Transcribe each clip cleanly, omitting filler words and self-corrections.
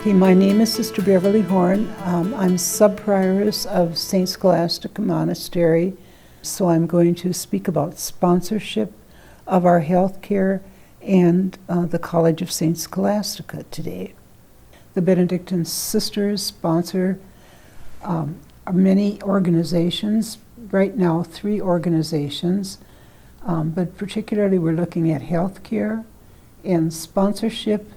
Okay, my name is Sister Beverly Horn. I'm sub-prioress of St. Scholastica Monastery, so I'm going to speak about sponsorship of our health care and the College of St. Scholastica today. The Benedictine Sisters sponsor many organizations, right now 3 organizations, but particularly we're looking at health care, and sponsorship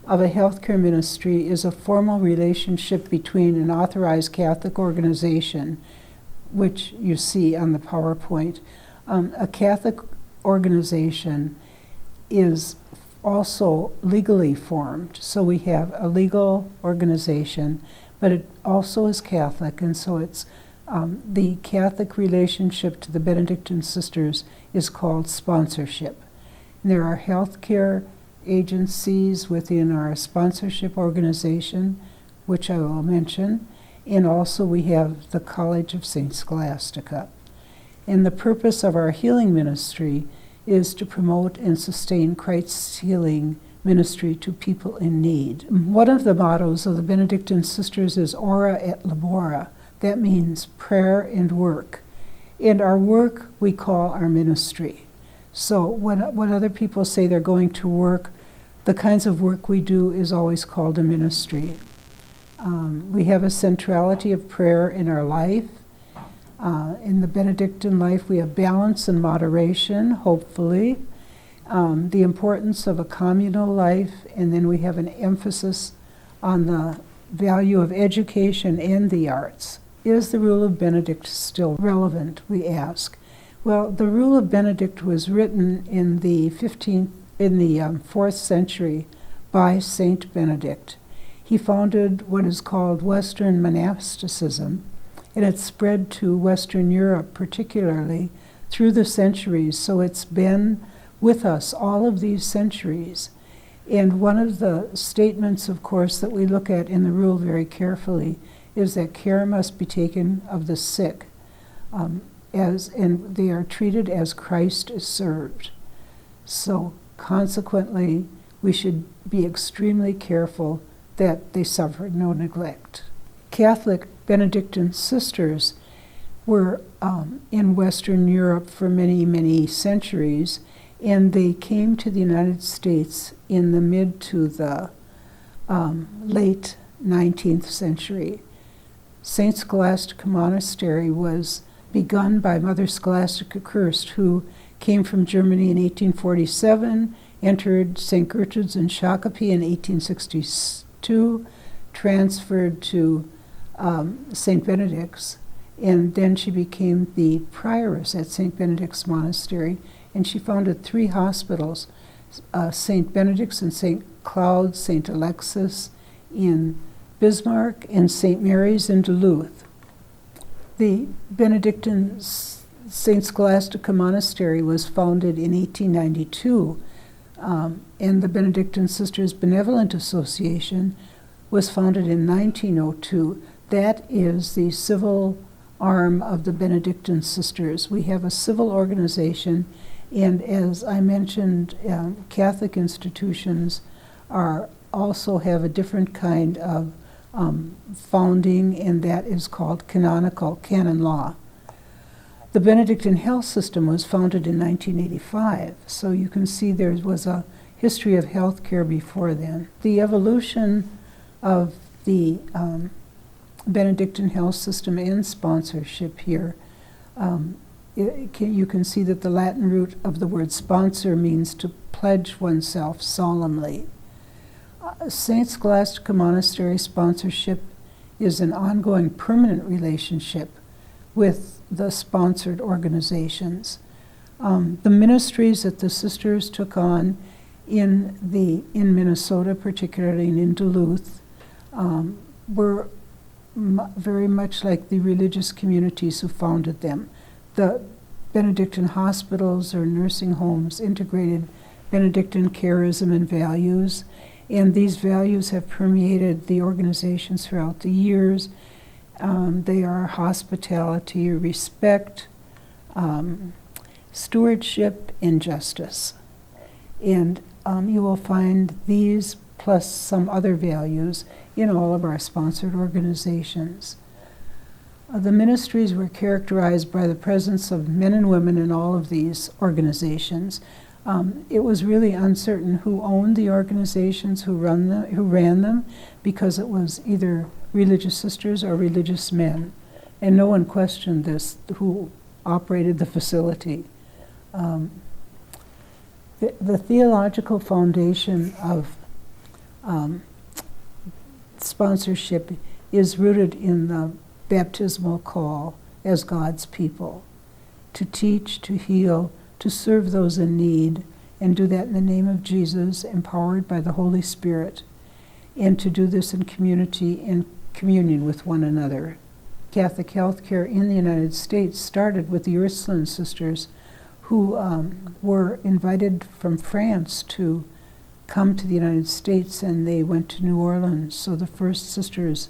of a healthcare ministry is a formal relationship between an authorized Catholic organization, which you see on the PowerPoint. A Catholic organization is also legally formed, so we have a legal organization, but it also is Catholic, and so it's the Catholic relationship to the Benedictine Sisters is called sponsorship. And there are healthcare agencies within our sponsorship organization, which I will mention, and also we have the College of St. Scholastica. And the purpose of our healing ministry is to promote and sustain Christ's healing ministry to people in need. One of the mottos of the Benedictine Sisters is Ora et Labora. That means prayer and work. And our work we call our ministry. So when other people say they're going to work, the kinds of work we do is always called a ministry. We have a centrality of prayer in our life. In the Benedictine life, we have balance and moderation, hopefully. The importance of a communal life, and then we have an emphasis on the value of education and the arts. Is the Rule of Benedict still relevant, we ask? Well, the Rule of Benedict was written in the 4th century by Saint Benedict. He founded what is called Western monasticism, and it spread to Western Europe particularly through the centuries, so it's been with us all of these centuries. And one of the statements, of course, that we look at in the rule very carefully is that care must be taken of the sick, and they are treated as Christ is served. So consequently, we should be extremely careful that they suffer no neglect. Catholic Benedictine sisters were in Western Europe for many, many centuries, and they came to the United States in the mid to the late 19th century. St. Scholastica Monastery was begun by Mother Scholastica Kirst, who came from Germany in 1847, entered St. Gertrude's in Shakopee in 1862, transferred to St. Benedict's, and then she became the prioress at St. Benedict's Monastery, and she founded 3 hospitals, St. Benedict's and St. Cloud, St. Alexis in Bismarck, and St. Mary's in Duluth. The Benedictine St. Scholastica Monastery was founded in 1892, and the Benedictine Sisters Benevolent Association was founded in 1902. That is the civil arm of the Benedictine Sisters. We have a civil organization, and as I mentioned, Catholic institutions also have a different kind of founding, and that is called canon law. The Benedictine health system was founded in 1985, so you can see there was a history of health care before then. The evolution of the Benedictine health system and sponsorship here, you can see that the Latin root of the word sponsor means to pledge oneself solemnly. St. Scholastica Monastery sponsorship is an ongoing permanent relationship with the sponsored organizations. The ministries that the sisters took on in Minnesota, particularly and in Duluth, were very much like the religious communities who founded them. The Benedictine hospitals or nursing homes integrated Benedictine charism and values, and these values have permeated the organizations throughout the years. They are hospitality, respect, stewardship, and justice. And you will find these plus some other values in all of our sponsored organizations. The ministries were characterized by the presence of men and women in all of these organizations. It was really uncertain who owned the organizations, who ran them, because it was either religious sisters or religious men. And no one questioned this, who operated the facility. The theological foundation of sponsorship is rooted in the baptismal call as God's people to teach, to heal, to serve those in need, and do that in the name of Jesus, empowered by the Holy Spirit, and to do this in community, in communion with one another. Catholic healthcare in the United States started with the Ursuline sisters, who were invited from France to come to the United States, and they went to New Orleans. So the first sisters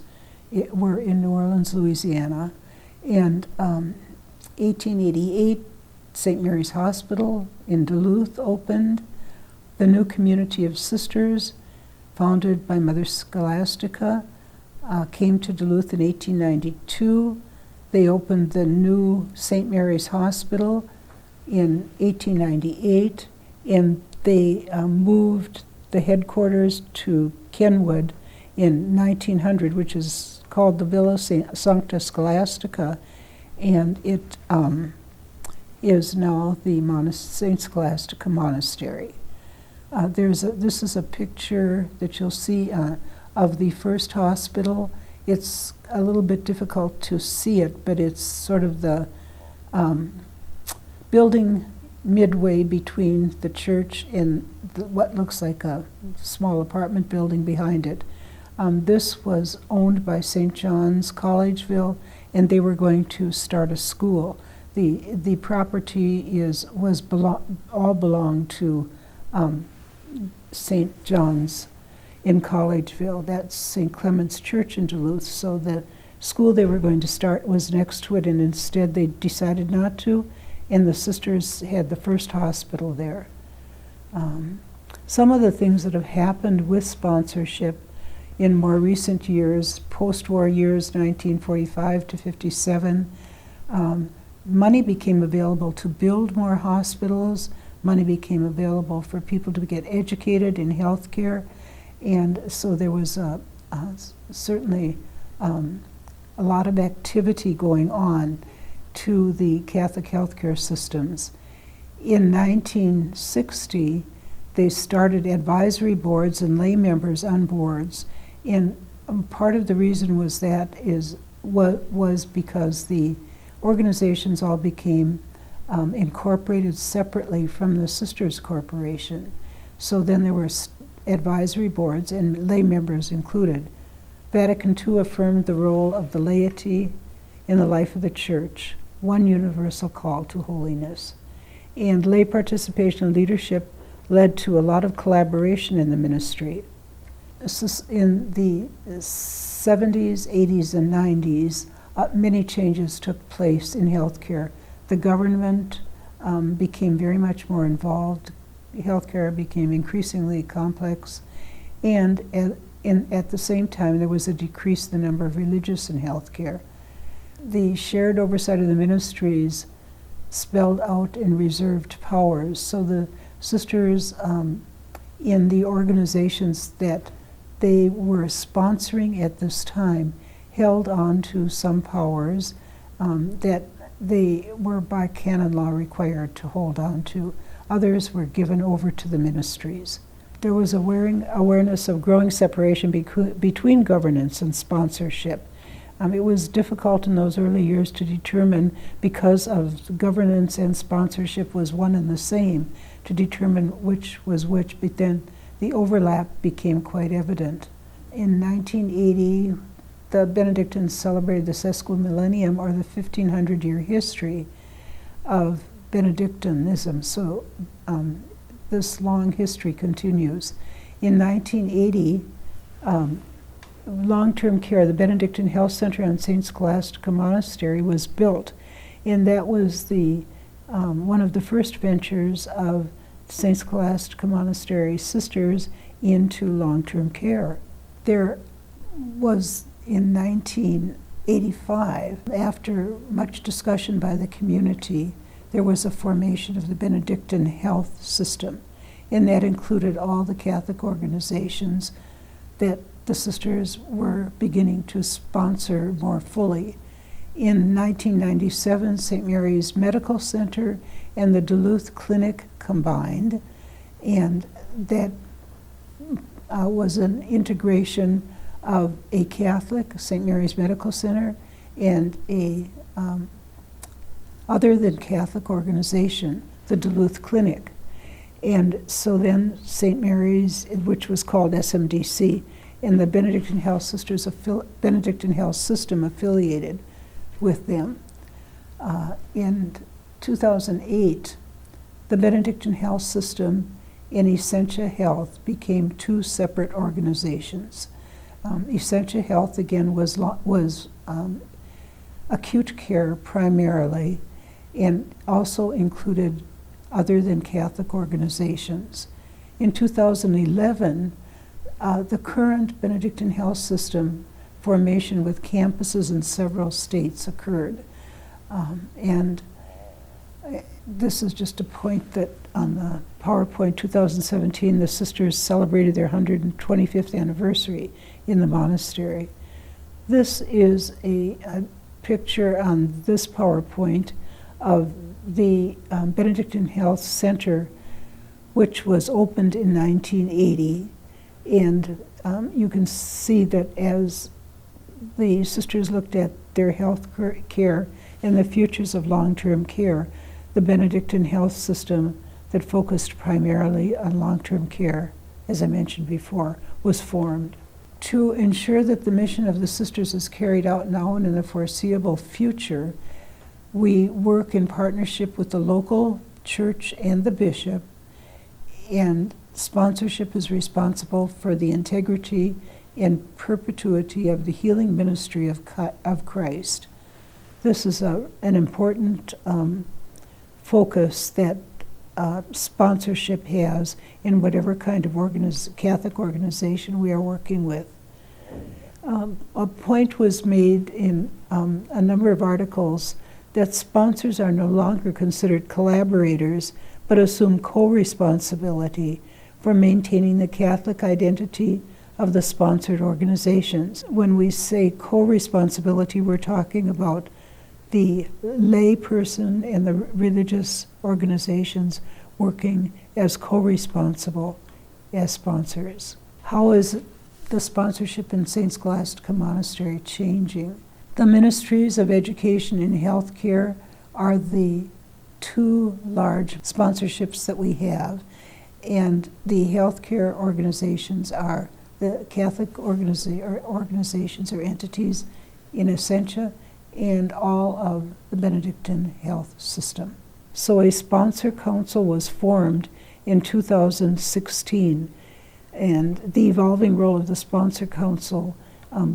were in New Orleans, Louisiana. And 1888, St. Mary's Hospital in Duluth opened. The new community of sisters, founded by Mother Scholastica, came to Duluth in 1892. They opened the new St. Mary's Hospital in 1898, and they moved the headquarters to Kenwood in 1900, which is called the Villa Sancta Scholastica, and it is now the St. Scholastica Monastery. This is a picture that you'll see of the first hospital. It's a little bit difficult to see it, but it's sort of the building midway between the church and what looks like a small apartment building behind it. This was owned by St. John's Collegeville, and they were going to start a school. The property all belonged to St. John's in Collegeville. That's St. Clement's Church in Duluth. So the school they were going to start was next to it, and instead they decided not to, and the sisters had the first hospital there. Some of the things that have happened with sponsorship in more recent years, post-war years, 1945 to 57, money became available to build more hospitals. Money became available for people to get educated in healthcare, and so there was certainly a lot of activity going on to the Catholic healthcare systems. In 1960, they started advisory boards and lay members on boards, and part of the reason was because the organizations all became incorporated separately from the Sisters Corporation. So then there were advisory boards and lay members included. Vatican II affirmed the role of the laity in the life of the Church, one universal call to holiness. And lay participation and leadership led to a lot of collaboration in the ministry. In the 70s, 80s, and 90s, many changes took place in healthcare. The government became very much more involved. Healthcare became increasingly complex, and at the same time, there was a decrease in the number of religious in healthcare. The shared oversight of the ministries spelled out in reserved powers. So the sisters in the organizations that they were sponsoring at this time held on to some powers that they were by canon law required to hold on to. Others were given over to the ministries. There was awareness of growing separation between governance and sponsorship. It was difficult in those early years to determine, because of governance and sponsorship was one and the same, to determine which was which, but then the overlap became quite evident. In 1980, the Benedictines celebrated the sesquimillennium, or the 1500-year history of Benedictinism. So this long history continues. In 1980, long-term care, the Benedictine Health Center on St. Scholastica Monastery was built, and that was one of the first ventures of St. Scholastica Monastery sisters into long-term care. There was, in 1985, after much discussion by the community, there was a formation of the Benedictine health system, and that included all the Catholic organizations that the sisters were beginning to sponsor more fully. In 1997, St. Mary's Medical Center and the Duluth Clinic combined, and that was an integration of a Catholic, St. Mary's Medical Center, and a other than Catholic organization, the Duluth Clinic. And so then St. Mary's, which was called SMDC, and the Benedictine Health Sisters, Benedictine Health System affiliated with them. In 2008, the Benedictine Health System and Essentia Health became two separate organizations. Essentia Health, again, was acute care primarily, and also included other than Catholic organizations. In 2011, the current Benedictine Health System formation with campuses in several states occurred. And this is just a point that on the PowerPoint 2017, the sisters celebrated their 125th anniversary in the monastery. This is a picture on this PowerPoint of the Benedictine Health Center, which was opened in 1980. And you can see that as the sisters looked at their health care and the futures of long-term care, the Benedictine health system that focused primarily on long-term care, as I mentioned before, was formed. To ensure that the mission of the sisters is carried out now and in the foreseeable future, we work in partnership with the local church and the bishop, and sponsorship is responsible for the integrity and perpetuity of the healing ministry of Christ. This is an important focus that sponsorship has in whatever kind of Catholic organization we are working with. A point was made in a number of articles that sponsors are no longer considered collaborators, but assume co-responsibility for maintaining the Catholic identity of the sponsored organizations. When we say co-responsibility, we're talking about the lay person and the religious organizations working as co-responsible as sponsors. How is the sponsorship in St. Scholastica Monastery changing? The ministries of education and healthcare are the two large sponsorships that we have, and the healthcare organizations are the Catholic organizations or entities in Essentia and all of the Benedictine health system. So a sponsor council was formed in 2016, and the evolving role of the sponsor council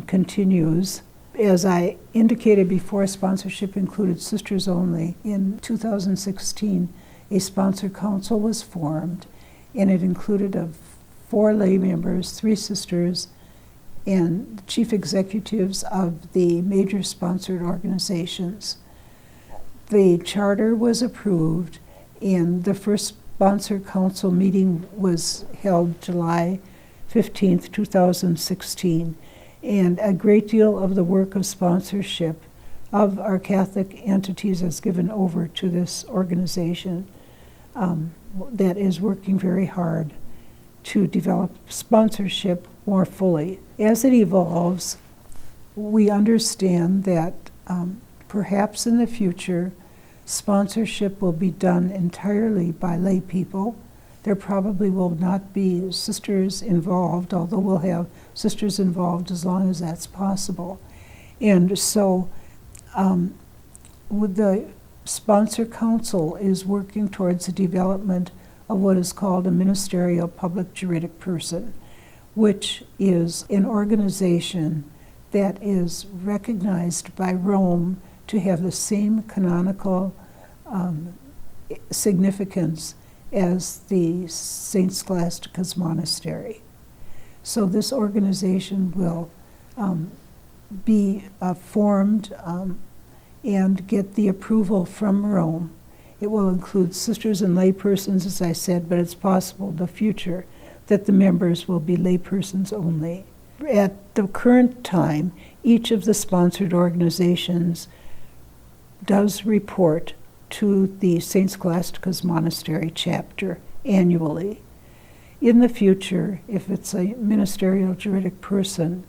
continues. As I indicated before, sponsorship included sisters only. In 2016, a sponsor council was formed, and it included of 4 lay members, 3 sisters, and chief executives of the major sponsored organizations. The charter was approved, and the first sponsor council meeting was held July 15th, 2016. And a great deal of the work of sponsorship of our Catholic entities is given over to this organization that is working very hard to develop sponsorship more fully. As it evolves, we understand that perhaps in the future, sponsorship will be done entirely by lay people. There probably will not be sisters involved, although we'll have sisters involved as long as that's possible. And so with the sponsor council is working towards the development of what is called a ministerial public juridic person, which is an organization that is recognized by Rome to have the same canonical significance as the St. Scholastica's Monastery. So this organization will be formed and get the approval from Rome. It will include sisters and laypersons, as I said, but it's possible in the future that the members will be laypersons only. At the current time, each of the sponsored organizations does report to the St. Scholastica's Monastery chapter annually. In the future, if it's a ministerial juridic person,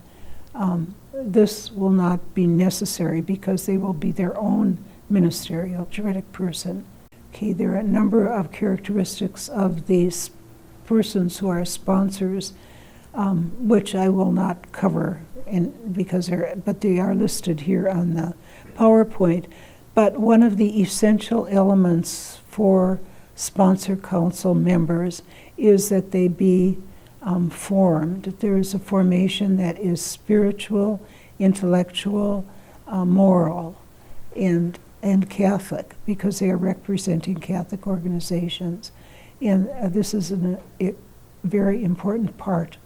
this will not be necessary because they will be their own ministerial juridic person. Okay, there are a number of characteristics of these persons who are sponsors, which I will not cover but they are listed here on the PowerPoint. But one of the essential elements for sponsor council members is that they be formed. There is a formation that is spiritual, intellectual, moral, and Catholic, because they are representing Catholic organizations. And this is a very important part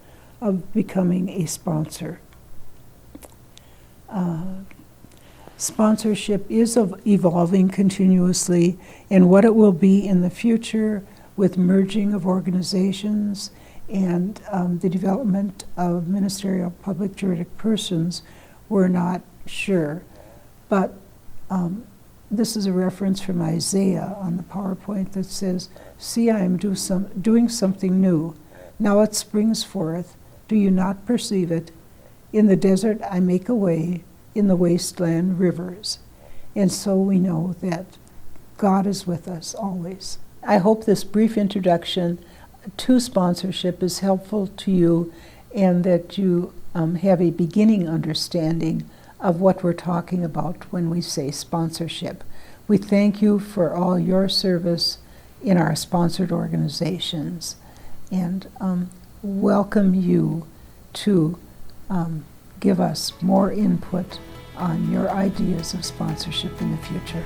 of becoming a sponsor. Sponsorship is evolving continuously, and what it will be in the future with merging of organizations and the development of ministerial public juridic persons, we're not sure. But this is a reference from Isaiah on the PowerPoint that says, "See, I am doing something new. Now it springs forth. Do you not perceive it? In the desert I make a way, in the wasteland rivers." And so we know that God is with us always. I hope this brief introduction to sponsorship is helpful to you and that you have a beginning understanding of what we're talking about when we say sponsorship. We thank you for all your service in our sponsored organizations and welcome you to give us more input on your ideas of sponsorship in the future.